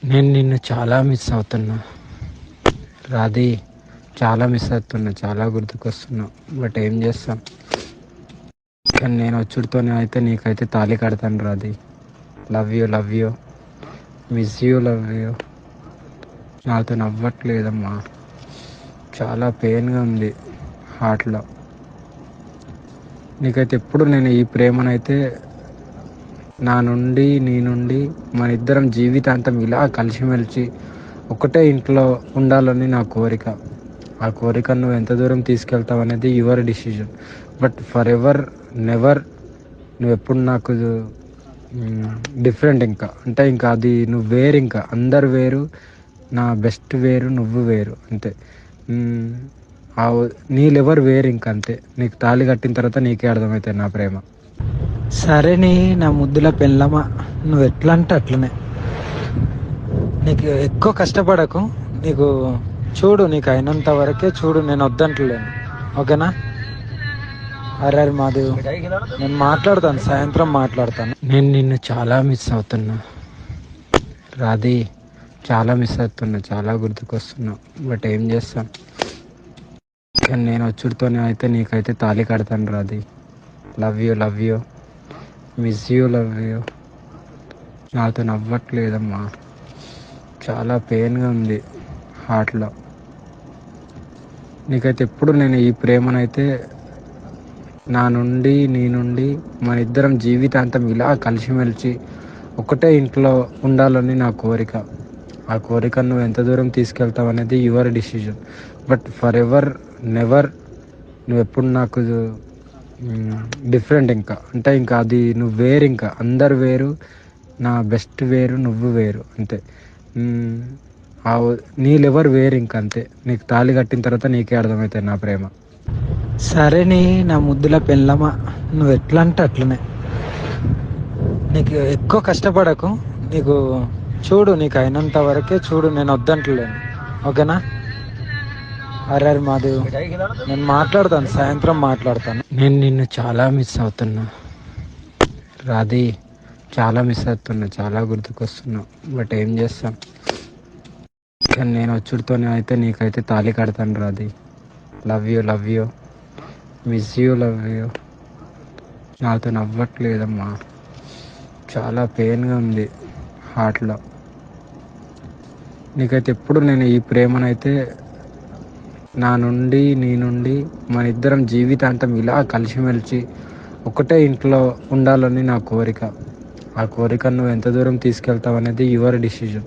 నేను నిన్ను చాలా మిస్ అవుతున్నా రాధి. చాలా మిస్ అవుతున్నా, చాలా గుర్తుకొస్తున్నావు. బట్ ఏం చేస్తాం, కానీ నేను వచ్చుడితోనే అయితే నీకైతే తాళి కడతాను Radhi. Love you, love you, miss you, love you. నాతో నవ్వట్లేదమ్మా, చాలా పెయిన్గా ఉంది హార్ట్లో. నీకైతే ఎప్పుడు నేను ఈ ప్రేమనైతే నీ నుండి మన ఇద్దరం జీవితాంతం ఇలా కలిసిమెలిసి ఒకటే ఇంట్లో ఉండాలని నా కోరిక. ఆ కోరికను నువ్వు ఎంత దూరం తీసుకెళ్తావు అనేది your decision. But for ever never నువ్వు ఎప్పుడు నాకు డిఫరెంట్. ఇంకా అంటే ఇంకా అది నువ్వు వేరు, ఇంకా అందరు వేరు, నా బెస్ట్ వేరు, నువ్వు వేరు అంతే. మ్, ఆ నీళ్ళెవరు వేరు, ఇంక అంతే. నీకు తాళి కట్టిన తర్వాత నీకే అర్థమవుతుంది నా ప్రేమ. సరే నా ముద్దుల పెళ్ళమా, నువ్వు ఎట్లా అంటే అట్లనే. నీకు ఎక్కువ కష్టపడకు, నీకు చూడు, నీకు అయినంత వరకే చూడు, నేను వద్దంటలేను, ఓకేనా? అరే మాధవ్, నేను మాట్లాడతాను, సాయంత్రం మాట్లాడతాను. నేను నిన్ను చాలా మిస్ అవుతున్నా రాధి. చాలా మిస్ అవుతున్నా, చాలా గుర్తుకొస్తున్నావు. బట్ ఏం చేస్తాం, కానీ నేను వచ్చుడితోనే అయితే నీకైతే తాళి కడతాను Radhi. Love you, love you, miss you, love you. నాతో నవ్వట్లేదమ్మా, చాలా పెయిన్గా ఉంది హార్ట్లో. నీకైతే ఎప్పుడు నేను ఈ ప్రేమనైతే నీ నుండి మన ఇద్దరం జీవితాంతం ఇలా కలిసిమెలిసి ఒకటే ఇంట్లో ఉండాలని నా కోరిక. ఆ కోరికను నువ్వు ఎంత దూరం తీసుకెళ్తావు అనేది your decision. But for ever never నువ్వు ఎప్పుడు నాకు డిఫరెంట్. ఇంకా అంటే ఇంకా అది నువ్వు వేరు, ఇంకా అందరు వేరు, నా బెస్ట్ వేరు, నువ్వు వేరు అంతే. మ్, ఆ నీళ్ళెవరు వేరు, ఇంక అంతే. నీకు తాళి కట్టిన తర్వాత నీకే అర్థమవుతుంది నా ప్రేమ. సరే నా ముద్దుల పెళ్ళమా, నువ్వు ఎట్లా అంటే అట్లనే. నీకు ఎక్కువ కష్టపడకు, నీకు చూడు, నీకు అయినంత వరకే చూడు, నేను వద్దంటలేను, ఓకేనా? అరే మాధవ్, నేను మాట్లాడతాను, సాయంత్రం మాట్లాడతాను. నేను నిన్ను చాలా మిస్ అవుతున్నా రాధి. చాలా మిస్ అవుతున్నా, చాలా గుర్తుకొస్తున్నావు. బట్ ఏం చేస్తాం, కానీ నేను వచ్చుడితోనే అయితే నీకైతే తాళి కడతాను Radhi. Love you, love you, miss you, love you. నాతో నవ్వట్లేదమ్మా, చాలా పెయిన్గా ఉంది హార్ట్లో. నీకైతే ఎప్పుడు నేను ఈ ప్రేమనైతే నీ నుండి మన ఇద్దరం జీవితాంతం ఇలా కలిసిమెలిసి ఒకటే ఇంట్లో ఉండాలని నా కోరిక. ఆ కోరికను నువ్వు ఎంత దూరం తీసుకెళ్తావు అనేది యువర్ డిసిజన్.